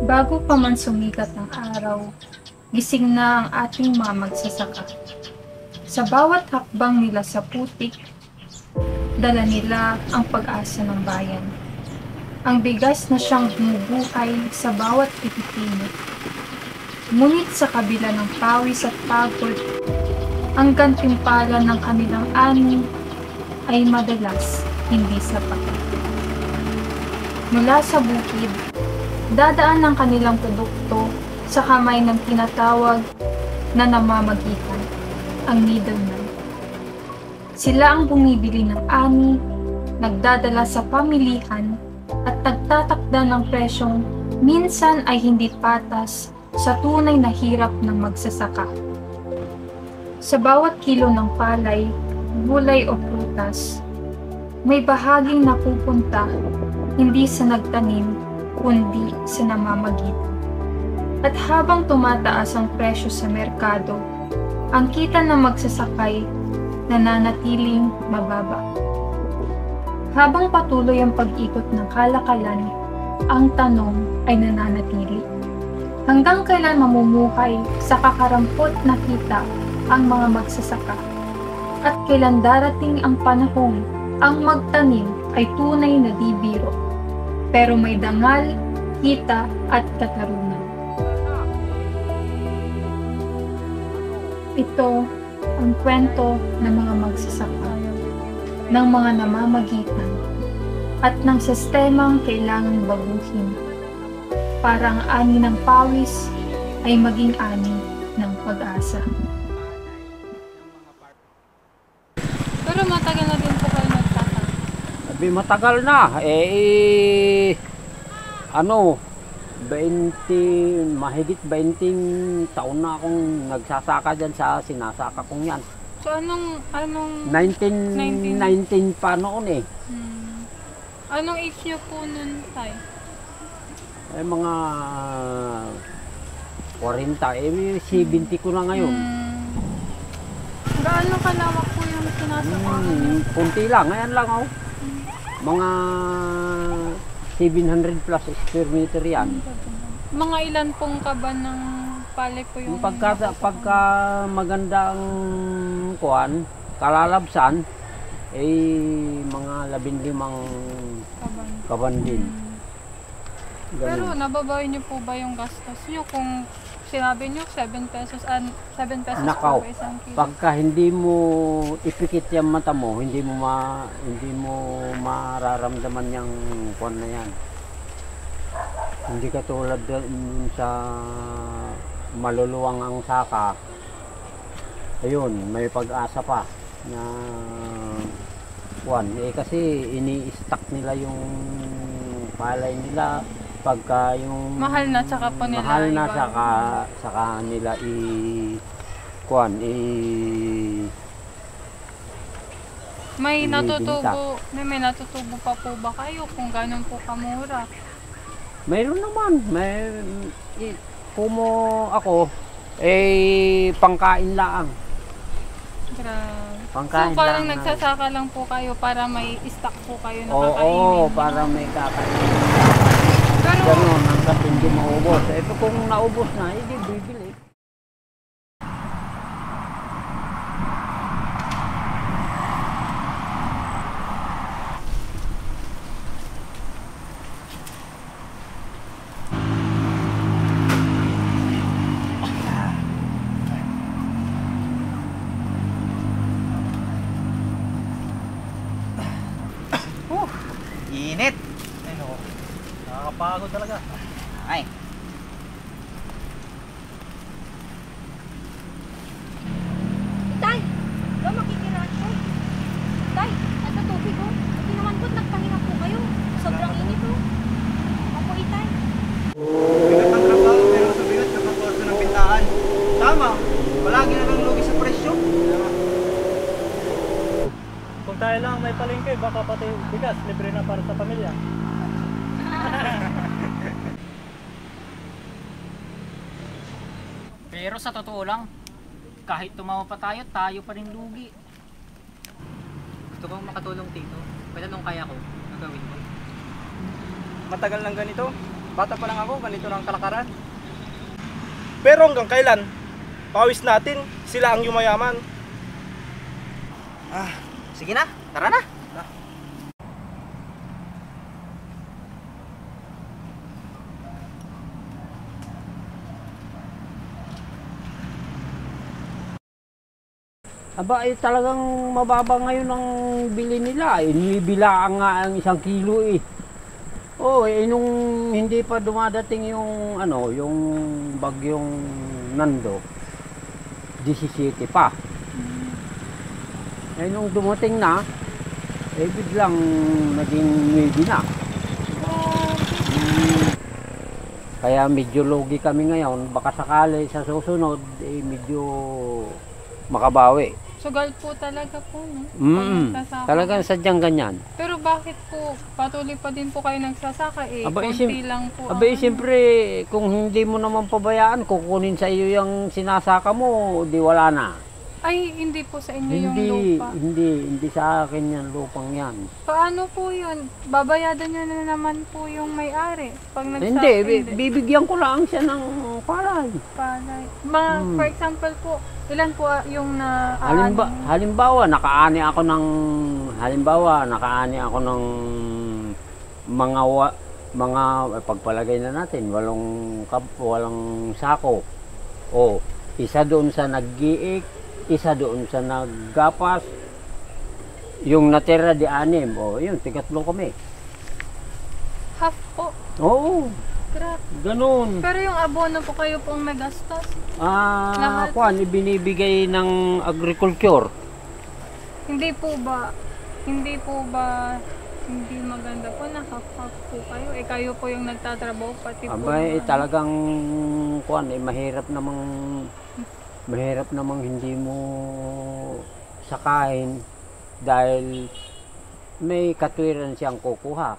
Bago pa man sumikat ang araw, gising na ang ating mga magsasaka. Sa bawat hakbang nila sa putik, dala nila ang pag-asa ng bayan. Ang bigas na siyang bumubuhay sa bawat pipipino. Ngunit sa kabila ng pawis at pagod, ang gantimpala ng kanilang ani ay madalas hindi sapat. Mula sa bukid, dadaan ang kanilang produkto sa kamay ng tinatawag na namamagitan, ang middleman. Sila ang bumibili ng ani, nagdadala sa pamilihan, at nagtatakda ng presyong minsan ay hindi patas sa tunay na hirap ng magsasaka. Sa bawat kilo ng palay, gulay o prutas, may bahaging napupunta hindi sa nagtanim, kundi sa namamagitan. At habang tumataas ang presyo sa merkado, ang kita ng magsasakay nananatiling mababa. Habang patuloy ang pag-ikot ng kalakalan, ang tanong ay nananatili. Hanggang kailan mamumuhay sa kakarampot na kita ang mga magsasaka? At kailan darating ang panahon ang magtanim ay tunay na di biro, pero may dangal, kita at katarungan. Ito ang kwento ng mga magsasaka, ng mga namamagitan, at ng sistemang kailangang baguhin para ang ani ng pawis ay maging ani ng pag-asa. Pero matagal na din po kayo nagtata. Sabi matagal na. 20, mahigit 20 taon na akong nagsasaka dyan sa sinasaka kong yan. So anong 1919 pa noon eh. Anong age niyo po nun, tay? Mga 40, 70 ko na ngayon. Gaano kalawak po yung sinasaka? Punti lang, ngayon lang oh. Mga 700 plus square meter yan. Mga ilan pong kaban ng palay po yung Pagka maganda ang kuwan, kalalabsan, mga 15 kaban din. Pero nababawi niyo po ba yung gastos niyo kung sinabi niyo 7 pesos Nakaw, po isang kilo? pagka hindi mo ipikit yung mata mo, hindi mo mararamdaman yung kuwan na yan. Hindi katulad sa maluluwang ang saka. Ayun, may pag-asa pa na kuwan. Kasi ini-stock nila yung palay nila pagka yung Mahal na tsaka po nila mahal na iba. saka nila kuwan May Binibinta. may natutubo pa po ba kayo kung ganun po kamura? mayroon naman kumo ako pangkain lang. Grabe. Pangkain So parang lang nagsasaka lang po kayo para may stock po kayo na Oo, kakainin. para may kakain. Pero Ganun, hanggat hindi maubos. Kung naubos na, hindi bibili. Init! Ay no, nakakapagod talaga. Ay. Tay, wala makikiraan ko. Tay, ito tubig ko. Hindi naman po, nagpahinga po kayo. Sobrang init po. Ako itay. Bigat ang trabaho pero sa bigat nakakuha ng pintahan. Tama, palagi na lang lugi sa presyo. Kung tayo lang may palengke, baka pati bigas, libre na para sa pamilya. Pero sa totoo lang, kahit tumawa pa tayo, tayo pa rin lugi. Gusto kong makatulong dito. Pwede nung kaya ko, gagawin ko. Matagal lang ganito, Bata pa lang ako, ganito na ang kalakaran. Pero hanggang kailan? Pawis natin, sila ang yumayaman. Sige na, tara na. Aba, talagang mababa ngayon ang bili nila. Inibilaan nga ang 1 kilo eh. Oh, nung hindi pa dumadating yung yung bagyong Nando, 17 pa. Nung dumating na, biglang naging 9 na. Kaya medyo lugi kami ngayon. Baka sakali sa susunod, medyo makabawi. Sugal po talaga po, no? Talagang sadyang ganyan. Pero bakit po patuloy pa din po kayo nagsasaka eh? Aba, Konti lang po. Siyempre, kung hindi mo naman pabayaan, kukunin sa iyo yung sinasaka mo, di wala na. Ay, hindi po sa inyo yung lupa. Hindi sa akin yan, lupang yan. Paano po yun? Babayadan nyo na naman po yung may-ari pag Hindi, bibigyan ko lang siya ng palay. Palay. For example po, ilan po yung na Halimbawa, nakaani ako ng mga pagpalagay na natin, walang sako. O, isa doon sa naggiik, isa doon sa naggapas, yung natira di 6, yun, 3 kami. half po. Oo, Grabe. ganun. Pero yung abono po kayo pong nagastos. Lahat. Ibinibigay ng agriculture. Hindi maganda po na half po kayo. Kayo po yung nagtatrabaho pati po. Abay, talagang mahirap namang hindi mo sakain dahil may katwiran siyang kukuha.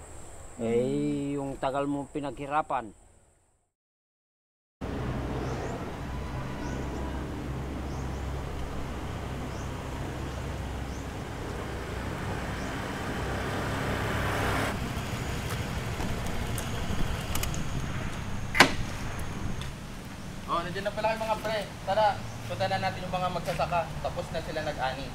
Yung tagal mo pinaghirapan. Nandiyan na pala kayo mga pre. Tara, punta na natin yung mga magsasaka. Tapos na sila nag-ani.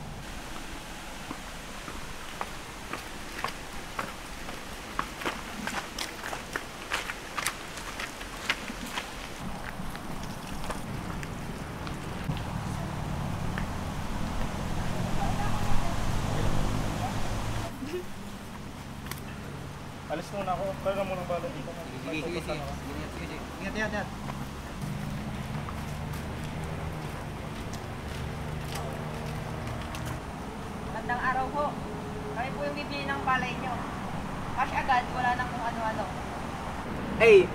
Alis muna ako. Kaya muna ng balon dito. Sige. Ingat. Magandang araw ho. Kami po yung bibili ng palay nyo. Cash agad, wala nang kung ano-ano.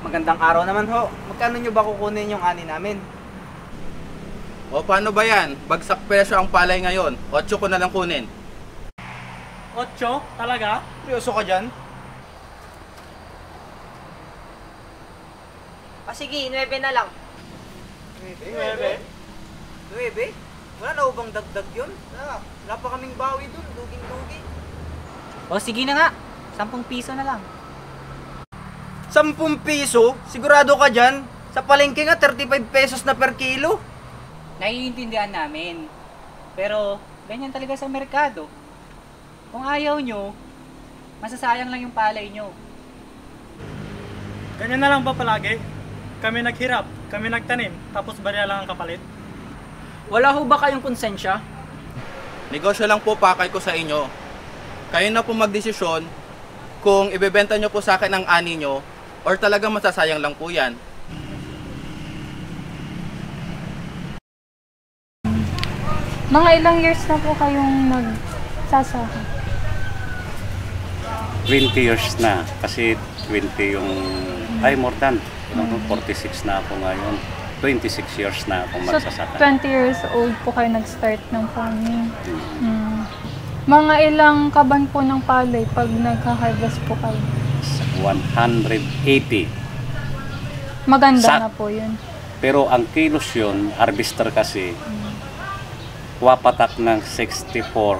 Magandang araw naman ho. Magkano nyo ba kukunin yung ani namin? O paano ba yan? Bagsak presyo ang palay ngayon. 8 ko na lang kunin. 8? Talaga? Seryoso ka dyan? Sige, 9 na lang. 9? Wala na ubang dagdag yun? Wala pa kaming bawi dun, duging-dugi. O sige na nga, 10 piso na lang. 10 piso? Sigurado ka dyan? Sa palengke nga, 35 pesos na per kilo. Naiintindihan namin. Pero, ganyan talaga sa merkado. Kung ayaw nyo, masasayang lang yung palay nyo. Ganyan na lang ba palagi? Kami naghirap, kami nagtanim, tapos barya lang ang kapalit? Wala ho ba kayong konsensya? Negosyo lang po pakay ko sa inyo. Kayo na po magdesisyon kung ibebenta nyo po sa akin ang ani nyo or talagang masasayang lang po yan. Mga ilang years na po kayong nagsasaka? 20 years na. Kasi 20 yung... more than. 46 na ako ngayon. 26 years na akong magsasaka. So, 20 years old po kayo nag-start ng farming. Mga ilang kaban po ng palay pag nagka-harvest po kayo? 180. Maganda na po yun. Pero ang kilos yun, harvester kasi, wapatak ng 64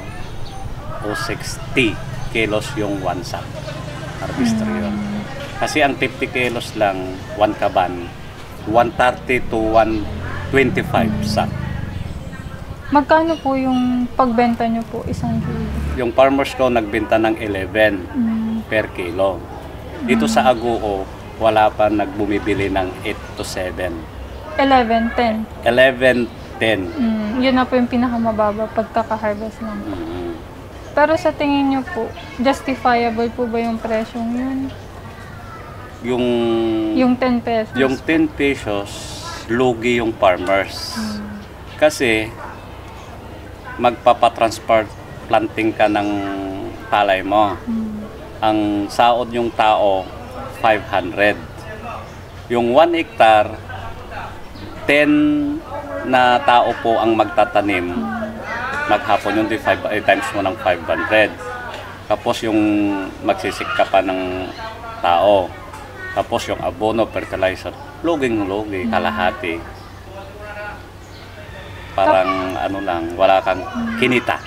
o 60 kilos yung one sack. Harvester yun. Kasi ang 50 kilos lang, 1 kaban, 130 to 125 sack. Magkano po yung pagbenta nyo po isang kilo? Yung farmers ko nagbenta ng 11 per kilo. Dito sa Aguo, wala pa nagbumibili ng 8 to 7. 11, 10. 11, 10. Yun na po yung pinakamababa pagkaka-harvest lang. Pero sa tingin nyo po, justifiable po ba yung presyong yun? Yung 10 pesos? Yung 10 pesos, lugi yung farmers. Kasi, magpapatransport planting ka ng palay mo. Ang saod yung tao, 500. Yung 1 hectare, 10 na tao po ang magtatanim. Maghapon yun, 5 times mo ng 500. Tapos yung magsisik ka pa ng tao. Tapos yung abono, fertilizer, luging-lugi, kalahati. Parang ano lang, wala kang kinita.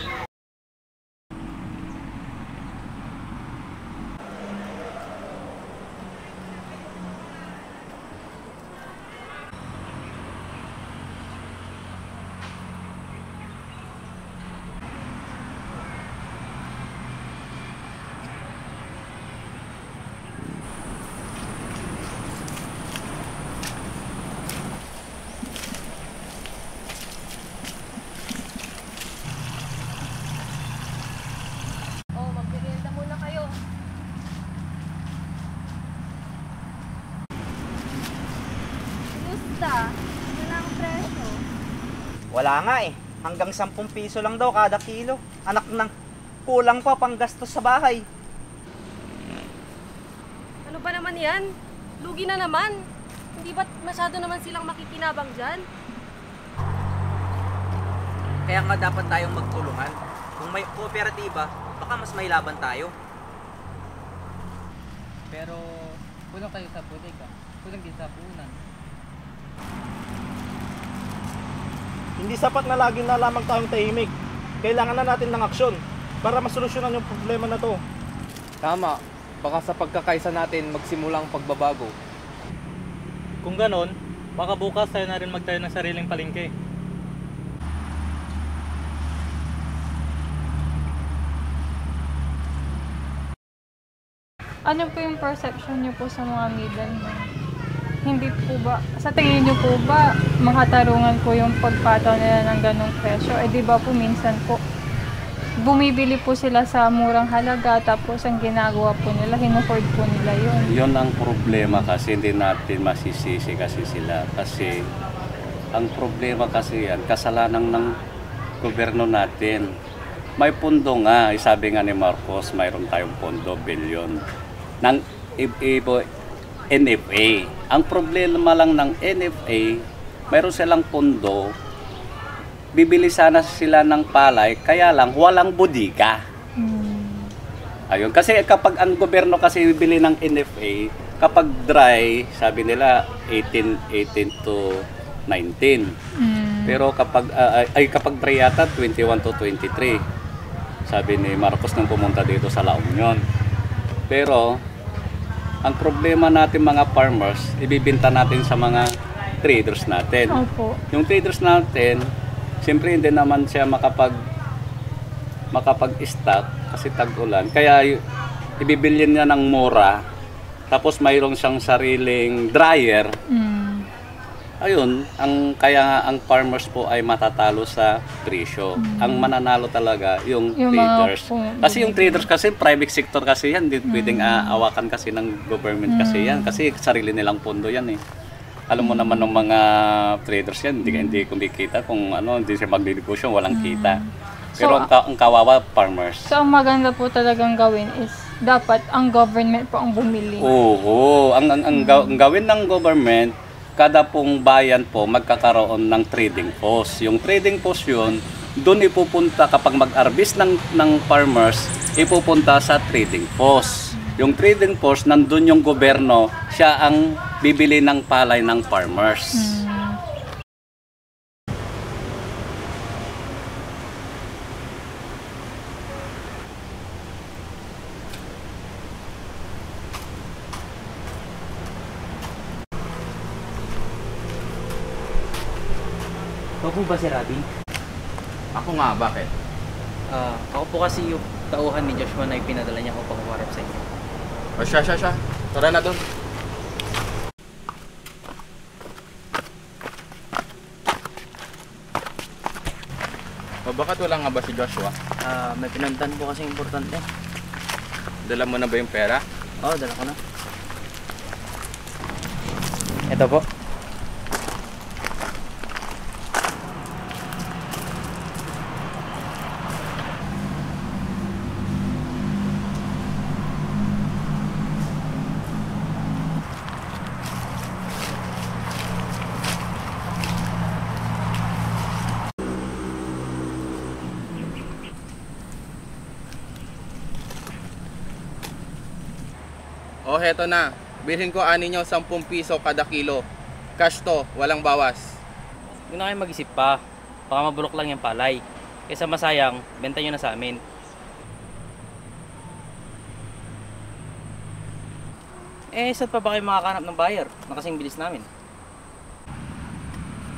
Magmerienda muna kayo. Kumusta? Ano na ang presyo? Wala nga eh. Hanggang 10 piso lang daw kada kilo. Anak ng kulang pa pang gastos sa bahay. Ano ba naman yan? Lugi na naman. Hindi ba't masyado naman silang makikinabang dyan? Kaya nga dapat tayong magtulungan. Kung may kooperatiba, baka mas may laban tayo. Pero kulang kayo sa bodega, kulang din sa punan. Hindi sapat na lagi na lamang tayong tahimik. Kailangan na natin ng aksyon para masolusyonan yung problema na to. Tama. Baka sa pagkakaisa natin magsimulang pagbabago. Kung ganon, baka bukas tayo na rin magtayo ng sariling palengke. Ano po yung perception nyo po sa mga middlemen? Hindi po ba, sa tingin nyo po ba, makatarungan po yung pagpataw nila ng ganong presyo? Eh di ba po minsan po, bumibili po sila sa murang halaga tapos ang ginagawa po nila, hinuhoard po nila yun. Yun ang problema kasi hindi natin masisisi kasi sila. Kasi ang problema kasi yan, kasalanan ng gobyerno natin. May pondo nga, sabi nga ni Marcos, mayroon tayong pondo, bilyon ng NFA. Ang problema lang ng NFA, mayroon silang pondo, bibili sana sila ng palay, kaya lang walang bodega. Ayun, kasi kapag ang gobyerno kasi bibili ng NFA, kapag dry, sabi nila 18 to 19. Pero kapag kapag dry yata 21 to 23. Sabi ni Marcos nang pumunta dito sa La Union. Pero ang problema natin mga farmers, ibibenta natin sa mga traders natin. Opo. Yung traders natin, siyempre hindi naman siya makapag-stock kasi tag-ulan. Kaya ibibilin niya ng mura, tapos mayroong siyang sariling dryer. Ayun, kaya ang farmers po ay matatalo sa presyo. Ang mananalo talaga yung traders. Kasi yung traders kasi private sector kasi yan, hindi pwedeng awakan kasi ng government kasi yan. Kasi sarili nilang pondo yan eh. Alam mo naman ng mga traders yan, hindi kumikita kung hindi siya magdidegosyo, walang kita. Pero ang kawawa, farmers. So ang maganda po talagang gawin is dapat ang government po ang bumili. Oo, ang gawin ng government, kada pong bayan po magkakaroon ng trading post. Yung trading post yun, doon ipupunta kapag mag-harvest ng farmers, ipupunta sa trading post. Yung trading post, nandun yung gobyerno, siya ang bibili ng palay ng farmers. Ikaw po ba si Robin? Ako nga, bakit? Ako po kasi yung tauhan ni Joshua na ipinadala niya ako pang-umarap sa inyo. O siya. Tara na doon. O bakit wala nga ba si Joshua? May pinuntan po kasi importante. Dala mo na ba yung pera? Oo, dala ko na. Ito po. O heto na. Bilhin ko ani nyo 10 piso kada kilo. Cash to, walang bawas. Huwag na kayo mag-isip pa. Baka mabulok lang yung palay. Kaysa masayang, benta nyo na sa amin. Saan pa ba kayo makakahanap ng buyer na kasing bilis namin?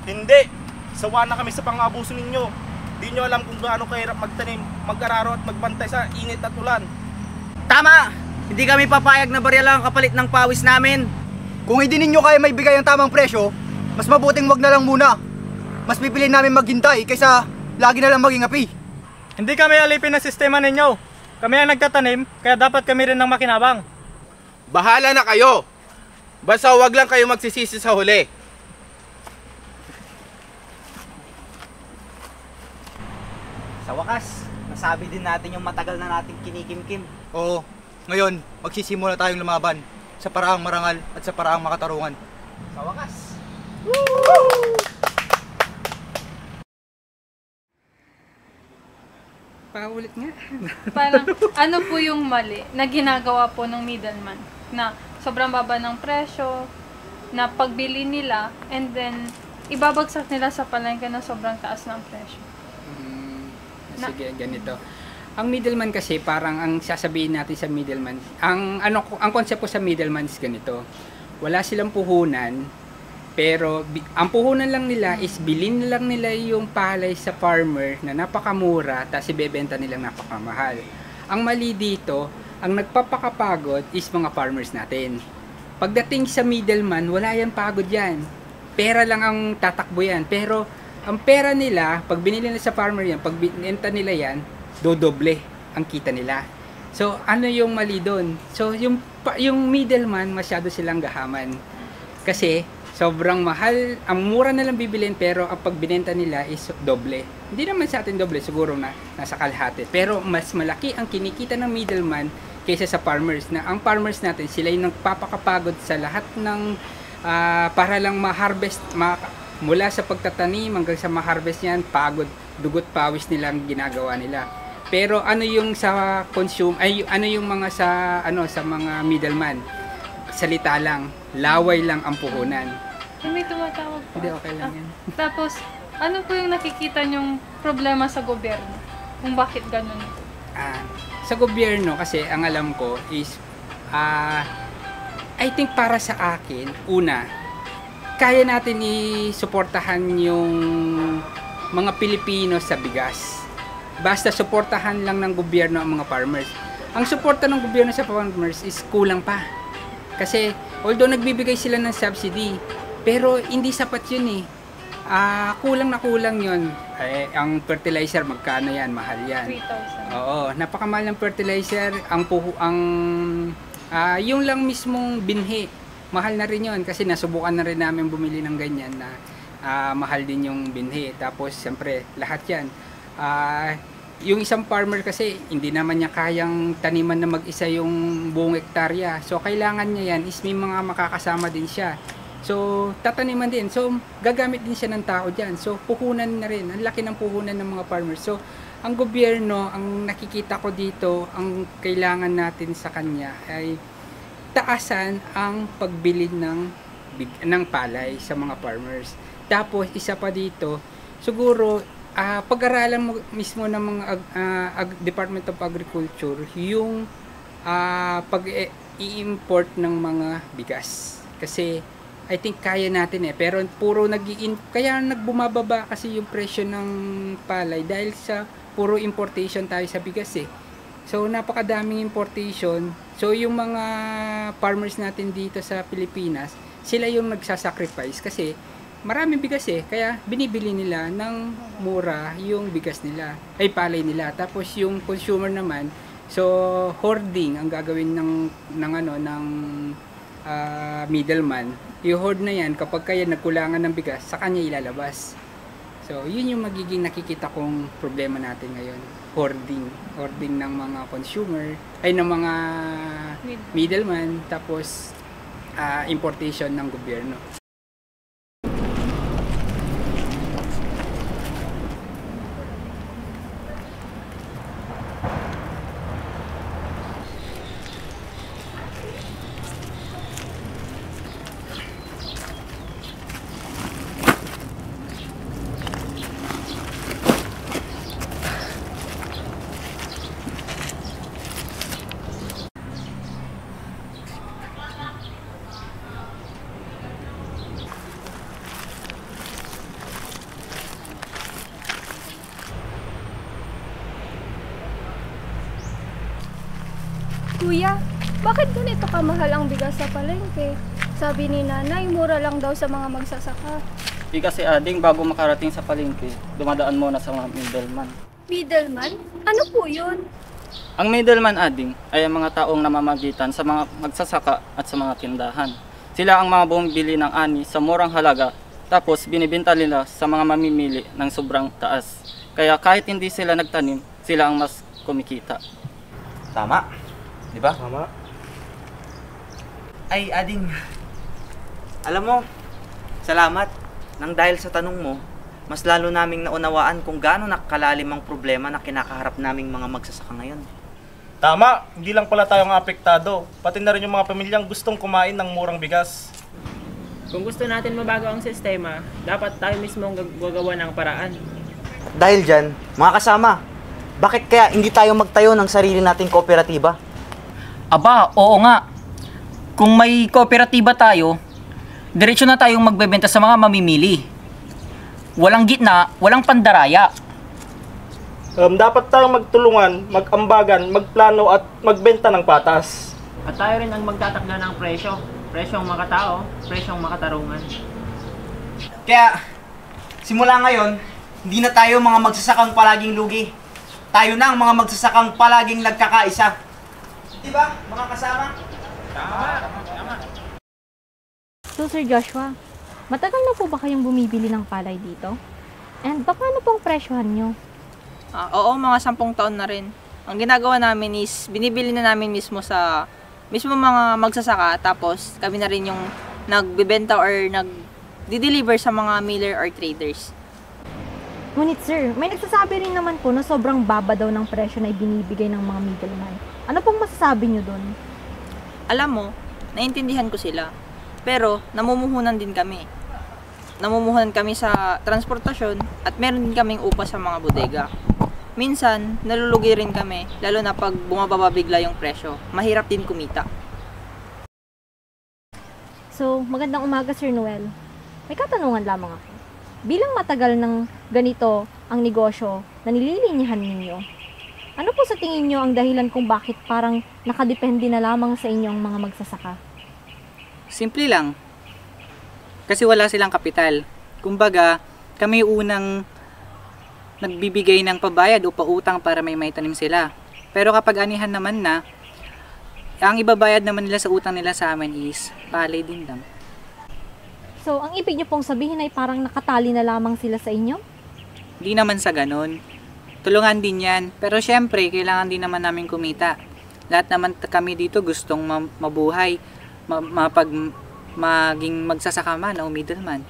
Hindi! Sawa na kami sa pang-abuso ninyo. Di nyo alam kung gaano kahirap magtanim, mag-araro at magbantay sa init at ulan. Tama! Hindi kami papayag na barya lang ang kapalit ng pawis namin. Kung hindi ninyo kaya maibigay ang tamang presyo, mas mabuting wag na lang muna. Mas pipiliin namin maghintay kaysa lagi na lang maging api. Hindi kami alipin ng sistema ninyo. Kami ang nagtatanim, kaya dapat kami rin ang makinabang. Bahala na kayo. Basta wag lang kayo magsisisi sa huli. Sa wakas, nasabi din natin yung matagal na nating kinikimkim. Oo, ngayon magsisimula tayong lumaban sa paraang marangal at sa paraang makatarungan. Sa wakas! Paulit nga. Parang ano po yung mali na ginagawa po ng middleman na sobrang baba ng presyo na pagbili nila and then ibabagsak nila sa palengke na sobrang taas ng presyo. Sige, ganito. Ang middleman kasi parang ang sasabihin natin sa middleman, ang concept ko sa middleman is ganito. Wala silang puhunan, pero ang puhunan lang nila is bilhin lang nila yung palay sa farmer na napakamura tapos ibebenta nilang napakamahal. Ang mali dito, ang nagpapakapagod is mga farmers natin. Pagdating sa middleman, wala yan pagod yan. Pera lang ang tatakbo yan. Pero ang pera nila, pag binili nila sa farmer yan, pag binenta nila yan, dodoble ang kita nila. So, ano yung mali doon? So, yung middleman, masyado silang gahaman. Kasi, sobrang mahal, ang mura na lang bibilin, pero ang pagbinenta nila is doble. Hindi naman sa atin doble, siguro na nasa kalahati. Pero, mas malaki ang kinikita ng middleman kaysa sa farmers. Na ang farmers natin, sila yung nagpapakapagod sa lahat ng para lang ma-harvest, mula sa pagtatanim hanggang sa ma-harvest yan, pagod, dugot, pawis nilang ginagawa nila. Pero ano yung sa ano yung mga sa mga middleman? Salita lang, laway lang ang puhunan. May tumatawag po. Hindi, okay lang yan. Tapos, ano po yung nakikita nyong problema sa gobyerno? Kung bakit ganun? Sa gobyerno kasi ang alam ko is I think para sa akin, una, kaya natin i-suportahan yung mga Pilipino sa bigas. Basta suportahan lang ng gobyerno ang mga farmers. Ang suporta ng gobyerno sa farmers is kulang pa. Kasi although nagbibigay sila ng subsidy, pero hindi sapat yun eh. Kulang na kulang yun. Ang fertilizer, magkano yan? Mahal yan. 3,000. Oo, napakamahal ng fertilizer. Yung lang mismong binhi, mahal na rin yun. Kasi nasubukan na rin namin bumili ng ganyan na mahal din yung binhi. Tapos, siyempre, lahat yan. Yung isang farmer kasi hindi naman niya kayang taniman na mag-isa yung buong hektarya. So kailangan niya yan is may mga makakasama din siya. So tataniman din. So gagamit din siya ng tao diyan. So puhunan na rin. Ang laki ng puhunan ng mga farmers. So ang gobyerno, ang nakikita ko dito, ang kailangan natin sa kanya ay taasan ang pagbili ng palay sa mga farmers. Tapos isa pa dito, siguro pag-aralan mo mismo ng mga Department of Agriculture yung pag-i-import ng mga bigas. Kasi I think kaya natin pero puro kaya nagbumababa kasi yung presyo ng palay dahil sa puro importation tayo sa bigas So napakadaming importation. So yung mga farmers natin dito sa Pilipinas, sila yung nagsasacrifice kasi maraming bigas kaya binibili nila ng mura yung bigas nila, ay palay nila. Tapos yung consumer naman, so hoarding ang gagawin ng middleman. Yung hoard na yan, kapag kaya nagkulangan ng bigas, sa kanya ilalabas. So yun yung magiging nakikita kong problema natin ngayon. Hoarding ng mga consumer, ay ng mga middleman, tapos importation ng gobyerno. Kuya, bakit ganito kamahal ang bigas sa palengke? Sabi ni nanay, mura lang daw sa mga magsasaka. Di kasi ading bago makarating sa palengke, dumadaan muna sa mga middleman. Middleman? Ano po yun? Ang middleman ading ay ang mga taong namamagitan sa mga magsasaka at sa mga tindahan. Sila ang mga bumibili ng ani sa murang halaga, tapos binibenta nila sa mga mamimili ng sobrang taas. Kaya kahit hindi sila nagtanim, sila ang mas kumikita. Tama. Diba? Tama. Ay, ading. Alam mo, salamat. Nang dahil sa tanong mo, mas lalo naming naunawaan kung gaano nakakalalim ang problema na kinakaharap naming mga magsasaka ngayon. Tama, hindi lang pala tayo ang apektado, pati na rin yung mga pamilyang gustong kumain ng murang bigas. Kung gusto natin mabago ang sistema, dapat tayo mismo ang gagawa ng paraan. Dahil dyan, mga kasama, bakit kaya hindi tayo magtayo ng sarili nating kooperatiba? Aba, oo nga. Kung may kooperatiba tayo, diretso na tayong magbebenta sa mga mamimili. Walang gitna, walang pandaraya. Dapat tayong magtulungan, mag-ambagan, magplano at magbenta ng patas. At tayo rin ang magtatakda ng presyo. Presyong makatao, presyong makatarungan. Kaya, simula ngayon, hindi na tayo mga magsasakang palaging lugi. Tayo na ang mga magsasakang palaging nagkakaisa. Diba, mga kasama? Tama. So, Sir Joshua, matagal na po ba kayong bumibili ng palay dito? And paano pong presyohan nyo? Oo, mga 10 taon na rin. Ang ginagawa namin is, binibili na namin mismo sa mga magsasaka, tapos kami na rin yung nagbebenta or nag-deliver sa mga miller or traders. Ngunit sir, may nagsasabi rin naman po na sobrang baba daw ng presyo na ibinibigay ng mga middleman. Ano pong masasabi nyo doon? Alam mo, naintindihan ko sila. Pero, namumuhunan din kami. Namumuhunan kami sa transportasyon at meron din kaming upa sa mga bodega. Minsan, nalulugi rin kami, lalo na pag bumababa bigla yung presyo. Mahirap din kumita. So, magandang umaga Sir Noel. May katanungan lamang ako. Bilang matagal ng ganito ang negosyo na nililinyahan ninyo, ano po sa tingin nyo ang dahilan kung bakit parang nakadepende na lamang sa inyo ang mga magsasaka? Simple lang. Kasi wala silang kapital. Kumbaga, kami unang nagbibigay ng pabayad o pautang para may tanim sila. Pero kapag anihan naman na, ang ibabayad naman nila sa utang nila sa amin is palay din lang. So, ang ibig nyo pong sabihin ay parang nakatali na lamang sila sa inyo? Hindi naman sa ganun. Tulungan din yan. Pero syempre, kailangan din naman namin kumita. Lahat naman kami dito gustong mabuhay. Maging magsasaka man o middleman.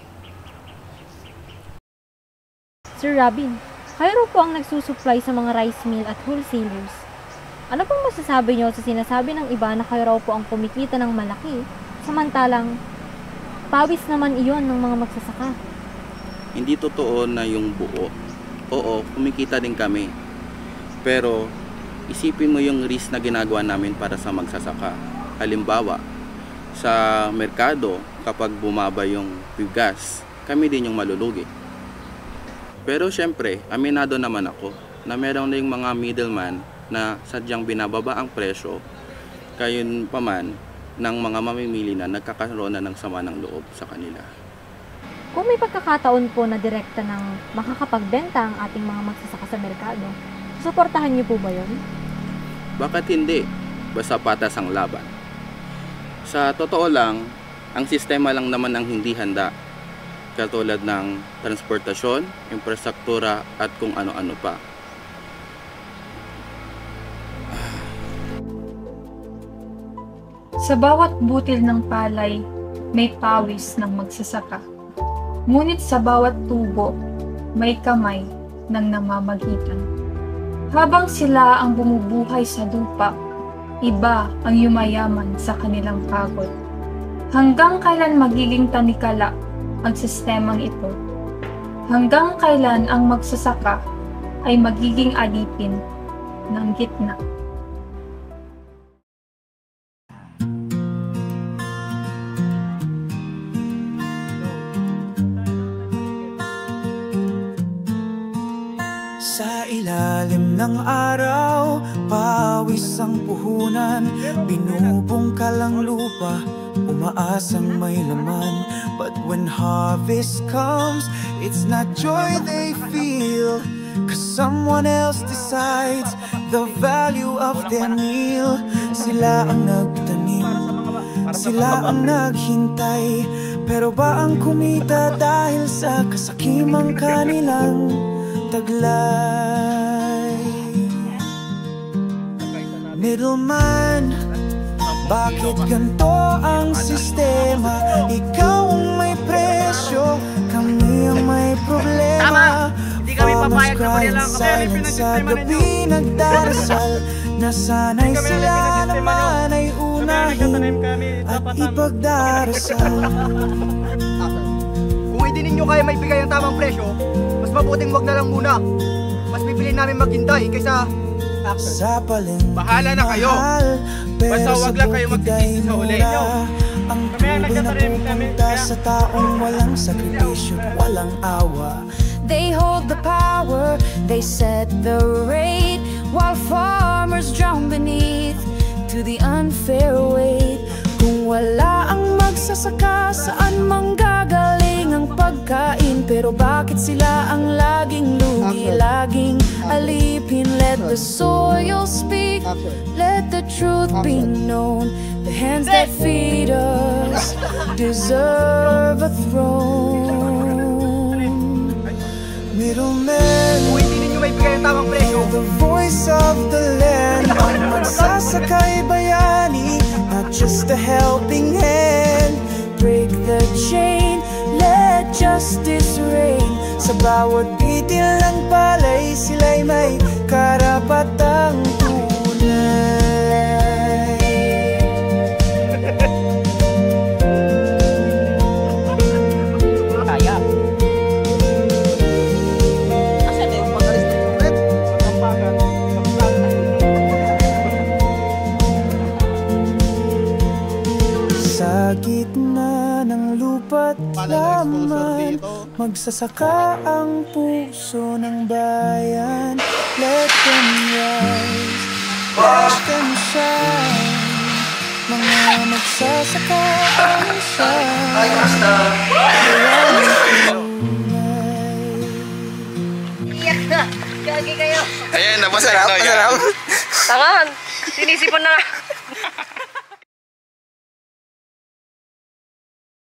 Sir Robin, kayo po ang nagsusupply sa mga rice mill at wholesalers. Ano pong masasabi nyo sa sinasabi ng iba na kayo raw po ang kumikita ng malaki, samantalang pawis naman iyon ng mga magsasaka? Hindi totoo na yung buo. Oo, kumikita din kami. Pero isipin mo yung risk na ginagawa namin para sa magsasaka. Halimbawa, sa merkado kapag bumaba yung bigas, kami din yung malulugi. Pero syempre, aminado naman ako na meron na yung mga middleman na sadyang binababa ang presyo, gayon pa man ng mga mamimili na nagkakaroon na ng sama ng loob sa kanila. Kung may pagkakataon po na direkta ng makakapagbenta ang ating mga magsasaka sa merkado, suportahan niyo po ba yun? Bakit hindi? Basta patas ang laban. Sa totoo lang, ang sistema lang naman ang hindi handa, katulad ng transportasyon, infrastruktura at kung ano-ano pa. Sa bawat butil ng palay, may pawis ng magsasaka. Ngunit sa bawat tubo, may kamay ng namamagitan. Habang sila ang bumubuhay sa lupa, iba ang yumayaman sa kanilang pagod. Hanggang kailan magiging tanikala ang sistemang ito? Hanggang kailan ang magsasaka ay magiging alipin ng gitna? Sa ilalim ng araw, pawis ang puhunan, binubungkal ang lupa, umaasang may laman. But when harvest comes, it's not joy they feel, 'cause someone else decides the value of their meal. Sila ang nagtanim, sila ang naghintay, pero ba ang kumita dahil sa kasakimang kanilang taglay? Middleman, bakit ganito ang sistema? Ikaw ang may presyo, kami ang may problema. Hindi kami papayag na barya lang kami. Sa gabi nagdarasal, nasanay sila naman ay unahin at ipagdarasal. Kung hindi ninyo kaya may bigay ang tamang presyo, mas mabuting wag na lang muna. Mas pipili namin maghintay kaysa sa bahala na kayo. Basta wag lang kayo magtitis sa uli. Ang tubo na pupunta sa taong walang sakripisyo, walang awa. They hold the power, they set the rate, while farmers drown beneath to the unfair weight. Kung wala ang magsasaka, saan manggagaling ang pagkain? Pero bakit sila ang laging lugi, laging alipin? Let the soil speak, let the truth be known. The hands that feed us deserve a throne. Middlemen, kung hindi ninyo may bigay ang tamang presyo, the voice of the land, ang magsasaka'y bayani, not just a helping hand. Break the chain, let justice reign. Sa bawat bitil ng palay, sila'y may karapatang tunay. Sa gitna ng lupa't laman, magsasaka ang puso ng bayan. Let them rise, let them shine. Mga magsasaka ang shine. Iyak na! Gagi kayo! Ayan, napasarap. Tangan! Sinisipon na!